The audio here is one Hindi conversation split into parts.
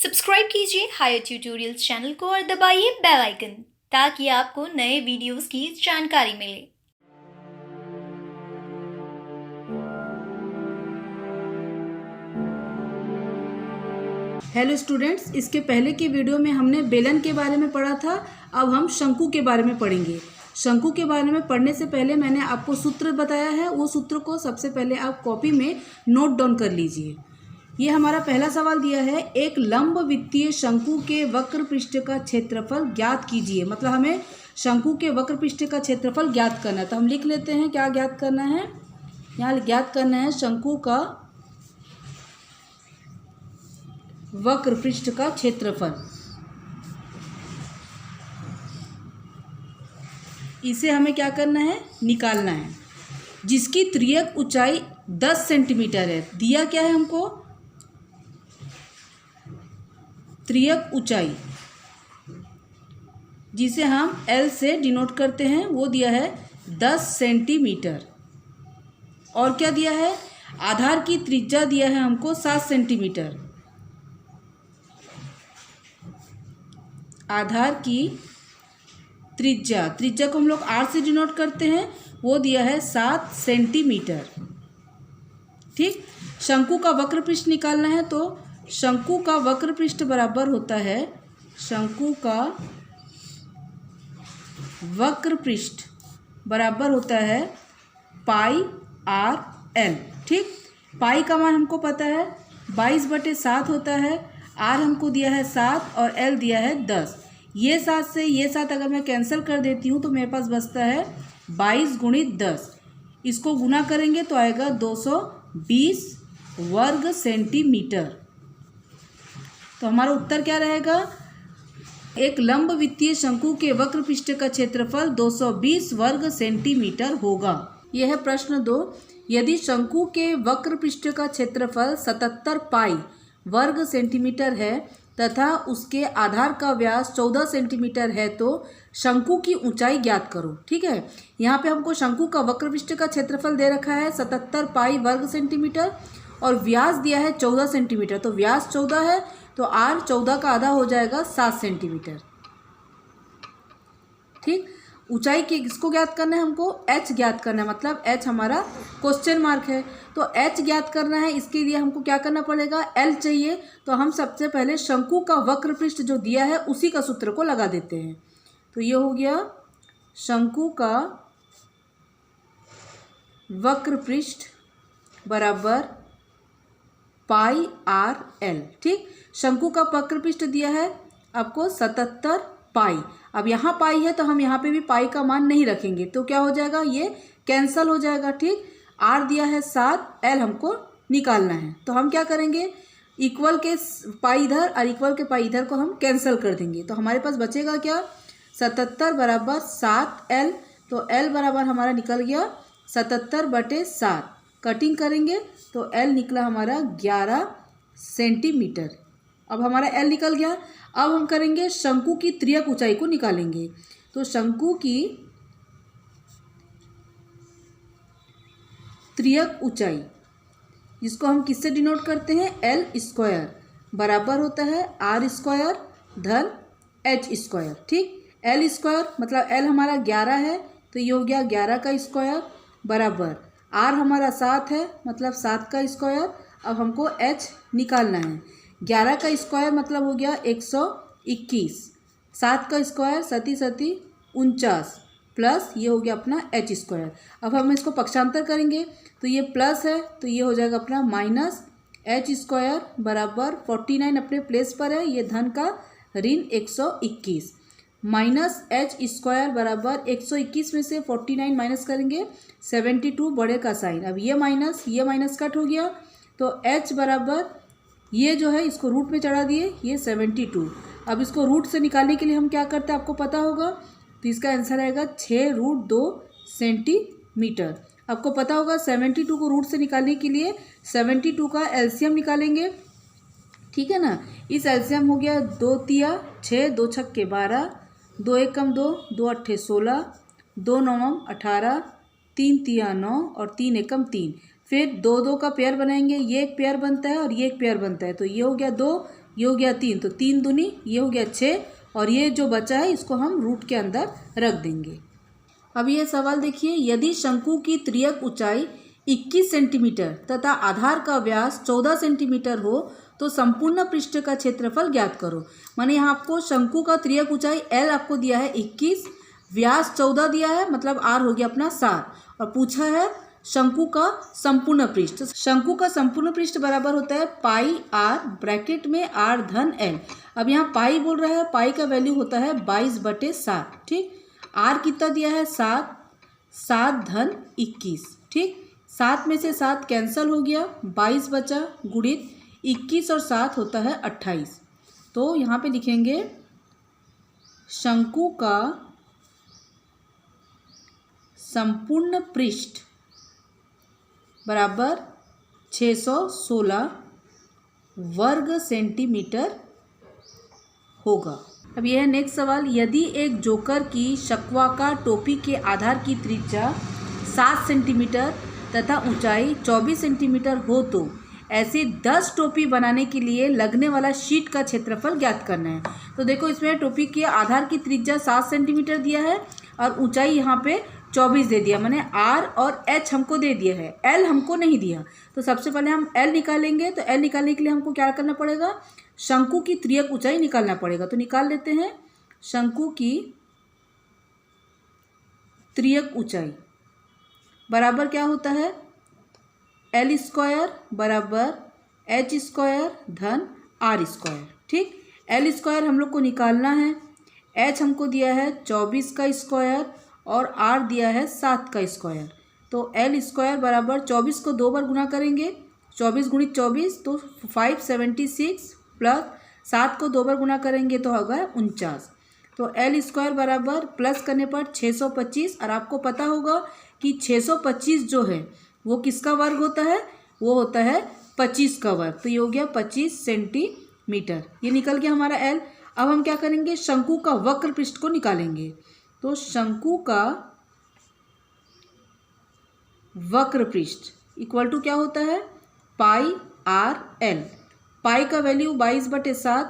सब्सक्राइब कीजिए हायर ट्यूटोरियल्स चैनल को और दबाइए बेल आइकन ताकि आपको नए वीडियोस की जानकारी मिले। हेलो स्टूडेंट्स, इसके पहले के वीडियो में हमने बेलन के बारे में पढ़ा था। अब हम शंकु के बारे में पढ़ेंगे। शंकु के बारे में पढ़ने से पहले मैंने आपको सूत्र बताया है, वो सूत्र को सबसे पहले आप कॉपी में नोट डाउन कर लीजिए। ये हमारा पहला सवाल दिया है, एक लंबवृत्तीय शंकु के वक्र पृष्ठ का क्षेत्रफल ज्ञात कीजिए। मतलब हमें शंकु के वक्र पृष्ठ का क्षेत्रफल ज्ञात करना है। तो हम लिख लेते हैं क्या ज्ञात करना है। यहाँ ज्ञात करना है शंकु का वक्र पृष्ठ का क्षेत्रफल। इसे हमें क्या करना है, निकालना है। जिसकी त्रियक ऊंचाई 10 सेंटीमीटर है। दिया क्या है हमको, त्रियक ऊंचाई, जिसे हम L से डिनोट करते हैं, वो दिया है 10 सेंटीमीटर। और क्या दिया है, आधार की त्रिज्या दिया है हमको 7 सेंटीमीटर। आधार की त्रिज्या को हम लोग R से डिनोट करते हैं, वो दिया है 7 सेंटीमीटर। ठीक, शंकु का वक्र पृष्ठ निकालना है। तो शंकु का वक्र पृष्ठ बराबर होता है, शंकु का वक्र पृष्ठ बराबर होता है पाई आर एल। ठीक, पाई का मान हमको पता है 22/7 होता है। आर हमको दिया है 7 और एल दिया है 10। ये 7 से ये 7 अगर मैं कैंसिल कर देती हूँ तो मेरे पास बचता है 22 × 10। इसको गुना करेंगे तो आएगा 220 वर्ग सेंटीमीटर। तो हमारा उत्तर क्या रहेगा, एक लंबवृत्तीय शंकु के वक्र पृष्ठ का क्षेत्रफल 220 वर्ग सेंटीमीटर होगा। यह है प्रश्न 2। यदि शंकु के वक्र पृष्ठ का क्षेत्रफल 77 पाई वर्ग सेंटीमीटर है तथा उसके आधार का व्यास 14 सेंटीमीटर है तो शंकु की ऊंचाई ज्ञात करो। ठीक है, यहाँ पे हमको शंकु का वक्र पृष्ठ का क्षेत्रफल दे रखा है 77 पाई वर्ग सेंटीमीटर और व्यास दिया है 14 सेंटीमीटर। तो व्यास 14 है तो आर 14 का आधा हो जाएगा 7 सेंटीमीटर। ठीक, ऊंचाई की किसको ज्ञात करना है, हमको h ज्ञात करना है। मतलब h हमारा क्वेश्चन मार्क है, तो h ज्ञात करना है। इसके लिए हमको क्या करना पड़ेगा, L चाहिए। तो हम सबसे पहले शंकु का वक्र पृष्ठ जो दिया है उसी का सूत्र को लगा देते हैं। तो ये हो गया शंकु का वक्र पृष्ठ बराबर पाई आर एल। ठीक, शंकु का वक्र पृष्ठ दिया है आपको 77 पाई। अब यहाँ पाई है तो हम यहाँ पे भी पाई का मान नहीं रखेंगे, तो क्या हो जाएगा, ये कैंसल हो जाएगा। ठीक, आर दिया है 7, एल हमको निकालना है। तो हम क्या करेंगे, इक्वल के पाई इधर और इक्वल के पाई इधर को हम कैंसिल कर देंगे। तो हमारे पास बचेगा क्या, 77 बराबर 7 एल। तो एल बराबर हमारा निकल गया 77/7। कटिंग करेंगे तो एल निकला हमारा 11 सेंटीमीटर। अब हमारा एल निकल गया। अब हम करेंगे शंकु की त्रियक ऊंचाई को निकालेंगे। तो शंकु की त्रियक ऊंचाई, जिसको हम किससे डिनोट करते हैं, L² बराबर होता है R² धन H²। ठीक, L² मतलब L हमारा 11 है तो ये हो गया 11 का स्क्वायर बराबर R हमारा 7 है मतलब 7 का स्क्वायर। अब हमको H निकालना है। 11 का स्क्वायर मतलब हो गया 121, 7 का स्क्वायर 7 49 प्लस ये हो गया अपना H²। अब हम इसको पक्षांतर करेंगे तो ये प्लस है तो ये हो जाएगा अपना माइनस H² बराबर 49 अपने प्लेस पर है, ये धन का ऋण 121 माइनस H² बराबर 121 में से 49 माइनस करेंगे 72 बड़े का साइन। अब ये माइनस कट हो गया तो H बराबर ये जो है इसको रूट में चढ़ा दिए, ये 72। अब इसको रूट से निकालने के लिए हम क्या करते हैं आपको पता होगा, तो इसका आंसर आएगा 6√2 सेंटीमीटर। आपको पता होगा 72 को रूट से निकालने के लिए 72 का एलसीएम निकालेंगे। ठीक है ना, इस एलसीएम हो गया 2 तिया 6, 2 छक्के 12, 2 एकम 2, 2 अट्ठे 16, 2 नवम 18, 3 तिया 9 और 3 एकम 3। फिर 2 2 का पेयर बनाएंगे, ये एक पेयर बनता है और ये एक पेयर बनता है। तो ये हो गया 2 ये हो गया 3, तो 3 दूनी ये हो गया 6, और ये जो बचा है इसको हम रूट के अंदर रख देंगे। अब ये सवाल देखिए, यदि शंकु की त्रियक ऊंचाई 21 सेंटीमीटर तथा आधार का व्यास 14 सेंटीमीटर हो तो संपूर्ण पृष्ठ का क्षेत्रफल ज्ञात करो। माने यहाँ आपको शंकु का त्रियक ऊंचाई L आपको दिया है 21, व्यास 14 दिया है, मतलब R हो गया अपना 7, और पूछा है शंकु का संपूर्ण पृष्ठ। शंकु का संपूर्ण पृष्ठ बराबर होता है पाई R ब्रैकेट में R धन L। अब यहाँ पाई बोल रहा है, पाई का वैल्यू होता है 22/7, ठीक। R कितना दिया है 7, 7 धन 21, ठीक। 7 में से 7 कैंसल हो गया, 22 बचा, गुणित 21 और 7 होता है 28। तो यहाँ पे लिखेंगे शंकु का संपूर्ण पृष्ठ बराबर 616 वर्ग सेंटीमीटर होगा। अब यह है नेक्स्ट सवाल, यदि एक जोकर की शंक्वाकार टोपी के आधार की त्रिज्या 7 सेंटीमीटर तथा ऊंचाई 24 सेंटीमीटर हो तो ऐसे 10 टोपी बनाने के लिए लगने वाला शीट का क्षेत्रफल ज्ञात करना है। तो देखो इसमें टोपी के आधार की त्रिज्या 7 सेंटीमीटर दिया है और ऊंचाई यहाँ पे 24 दे दिया, माने R और H हमको दे दिया है, L हमको नहीं दिया। तो सबसे पहले हम L निकालेंगे, तो L निकालने के लिए हमको क्या करना पड़ेगा, शंकु की त्रियक ऊंचाई निकालना पड़ेगा। तो निकाल लेते हैं, शंकु की त्रियक ऊंचाई बराबर क्या होता है, L स्क्वायर बराबर H स्क्वायर धन R स्क्वायर, ठीक। L स्क्वायर हम लोग को निकालना है, H हमको दिया है 24 का स्क्वायर और R दिया है 7 का स्क्वायर। तो L स्क्वायर बराबर 24 को 2 बार गुना करेंगे, 24 गुणित 24 तो 576 प्लस 7 को 2 बार गुना करेंगे तो होगा 49। तो L स्क्वायर बराबर प्लस करने पर 625, और आपको पता होगा कि 625 जो है वो किसका वर्ग होता है, वो होता है 25 का वर्ग। तो ये हो गया 25 सेंटीमीटर, ये निकल गया हमारा L। अब हम क्या करेंगे, शंकु का वक्र पृष्ठ को निकालेंगे। तो शंकु का वक्र पृष्ठ इक्वल टू क्या होता है, पाई R L। पाई का वैल्यू 22/7,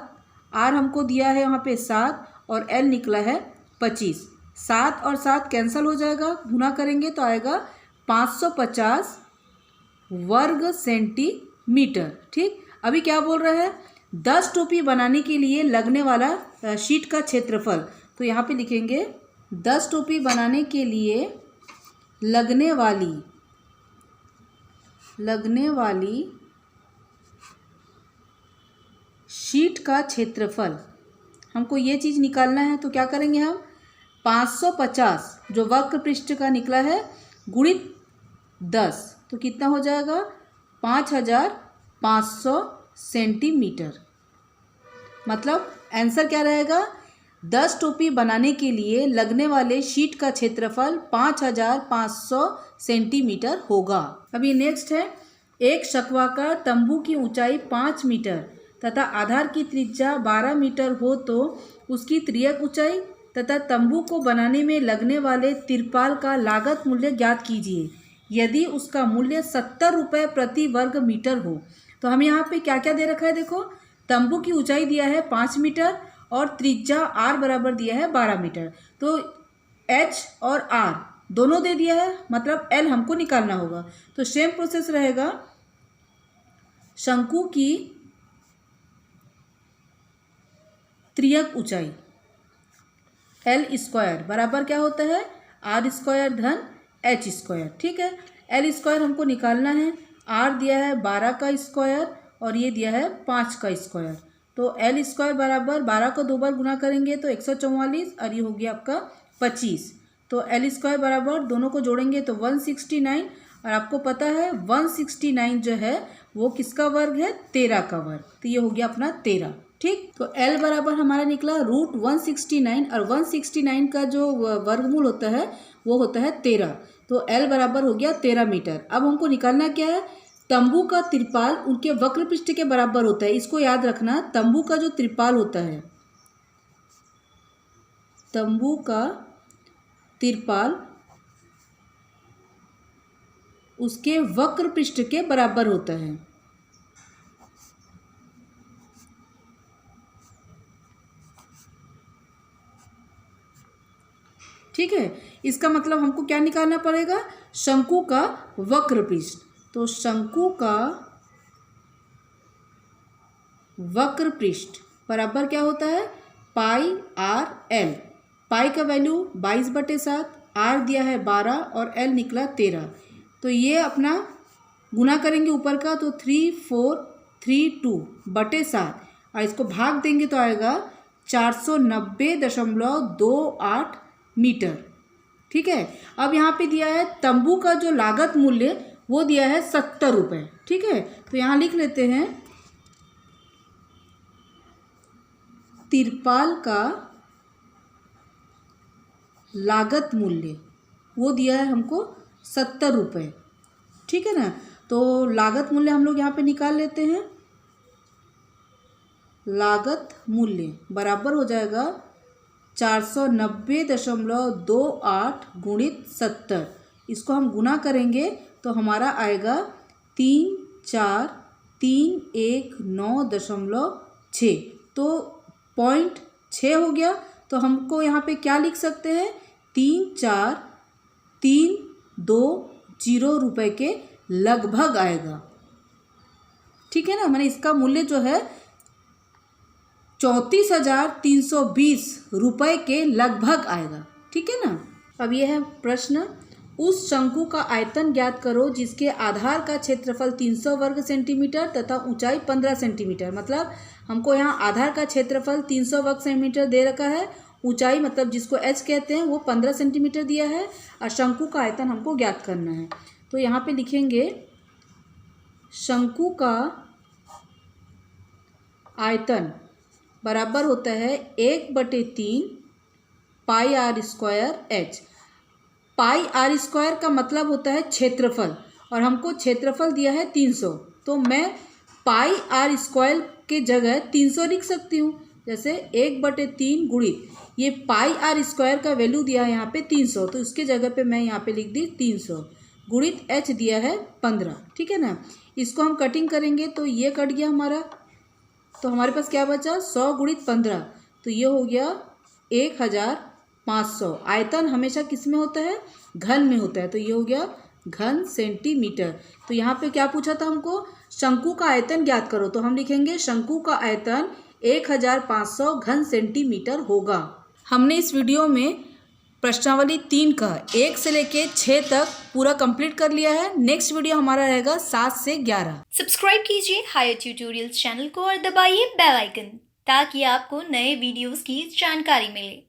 R हमको दिया है यहाँ पे 7 और L निकला है 25। 7 और 7 कैंसिल हो जाएगा, गुना करेंगे तो आएगा 550 वर्ग सेंटीमीटर, ठीक। अभी क्या बोल रहा है, 10 टोपी बनाने के लिए लगने वाला शीट का क्षेत्रफल। तो यहाँ पे लिखेंगे 10 टोपी बनाने के लिए लगने वाली शीट का क्षेत्रफल, हमको ये चीज़ निकालना है। तो क्या करेंगे हम, 550 जो वक्र पृष्ठ का निकला है गुणित 10, तो कितना हो जाएगा 5500 सेंटीमीटर। मतलब आंसर क्या रहेगा, 10 टोपी बनाने के लिए लगने वाले शीट का क्षेत्रफल 5500 सेंटीमीटर होगा। अभी नेक्स्ट है, एक शंक्वाकार तंबू की ऊंचाई 5 मीटर तथा आधार की त्रिज्या 12 मीटर हो तो उसकी त्रियक ऊंचाई तथा तंबू को बनाने में लगने वाले तिरपाल का लागत मूल्य ज्ञात कीजिए यदि उसका मूल्य 70 रुपये प्रति वर्ग मीटर हो। तो हमें यहाँ पे क्या क्या दे रखा है, देखो तंबू की ऊंचाई दिया है 5 मीटर और त्रिज्या R बराबर दिया है 12 मीटर। तो H और R दोनों दे दिया है, मतलब L हमको निकालना होगा। तो सेम प्रोसेस रहेगा, शंकु की त्रियक ऊंचाई L स्क्वायर बराबर क्या होता है, R स्क्वायर धन H स्क्वायर, ठीक है। L स्क्वायर हमको निकालना है, R दिया है 12 का स्क्वायर और ये दिया है 5 का स्क्वायर। तो L स्क्वायर बराबर 12 को 2 बार गुना करेंगे तो 144 और ये हो गया आपका 25। तो L स्क्वायर बराबर दोनों को जोड़ेंगे तो 169, और आपको पता है 169 जो है वो किसका वर्ग है, 13 का वर्ग। तो ये हो गया अपना 13, ठीक। तो L बराबर हमारा निकला √169 और 169 का जो वर्गमूल होता है वो होता है 13। तो L बराबर हो गया 13 मीटर। अब हमको निकालना क्या है, तंबू का त्रिपाल उनके वक्र पृष्ठ के बराबर होता है। इसको याद रखना, तंबू का जो त्रिपाल होता है, तंबू का त्रिपाल उसके वक्र पृष्ठ के बराबर होता है। ठीक है। इसका मतलब हमको क्या निकालना पड़ेगा, शंकु का वक्र पृष्ठ। तो शंकु का वक्र पृष्ठ बराबर क्या होता है, पाई आर एल। पाई का वैल्यू 22/7, आर दिया है 12 और एल निकला 13। तो ये अपना गुना करेंगे ऊपर का, तो 3432/7 और इसको भाग देंगे तो आएगा 490.28 मीटर। ठीक है। अब यहाँ पे दिया है तंबू का जो लागत मूल्य वो दिया है 70 रुपये। ठीक है। तो यहाँ लिख लेते हैं तिरपाल का लागत मूल्य वो दिया है हमको 70 रुपये। ठीक है ना। तो लागत मूल्य हम लोग यहाँ पे निकाल लेते हैं। लागत मूल्य बराबर हो जाएगा 490.28 गुणित 70। इसको हम गुना करेंगे तो हमारा आएगा 34319.6। तो 0.6 हो गया। तो हमको यहाँ पे क्या लिख सकते हैं, 34320 रुपये के लगभग आएगा। ठीक है ना। मैंने इसका मूल्य जो है 34,320 रुपये के लगभग आएगा। ठीक है ना। अब यह है प्रश्न, उस शंकु का आयतन ज्ञात करो जिसके आधार का क्षेत्रफल 300 वर्ग सेंटीमीटर तथा ऊंचाई 15 सेंटीमीटर। मतलब हमको यहाँ आधार का क्षेत्रफल 300 वर्ग सेंटीमीटर दे रखा है, ऊंचाई मतलब जिसको एच कहते हैं वो 15 सेंटीमीटर दिया है और शंकु का आयतन हमको ज्ञात करना है। तो यहाँ पे लिखेंगे शंकु का आयतन बराबर होता है 1/3 pi r square h. Pi r square का मतलब होता है क्षेत्रफल और हमको क्षेत्रफल दिया है 300। तो मैं पाई आर स्क्वायर के जगह 300 लिख सकती हूँ। जैसे 1/3 गुणित ये पाई आर स्क्वायर का वैल्यू दिया है यहाँ पे 300, तो इसके जगह पे मैं यहाँ पे लिख दी 300 गुणित एच दिया है 15। ठीक है ना। इसको हम कटिंग करेंगे तो ये कट गया हमारा। तो हमारे पास क्या बचा, 100 गुणित 15, तो ये हो गया 1500। आयतन हमेशा किस में होता है, घन में होता है। तो ये हो गया घन सेंटीमीटर। तो यहाँ पे क्या पूछा था हमको, शंकु का आयतन ज्ञात करो। तो हम लिखेंगे शंकु का आयतन 1500 घन सेंटीमीटर होगा। हमने इस वीडियो में प्रश्नावली 3 का 1 से लेके 6 तक पूरा कंप्लीट कर लिया है। नेक्स्ट वीडियो हमारा रहेगा 7 से 11। सब्सक्राइब कीजिए हायर ट्यूटोरियल्स चैनल को और दबाइए बेल आइकन ताकि आपको नए वीडियोस की जानकारी मिले।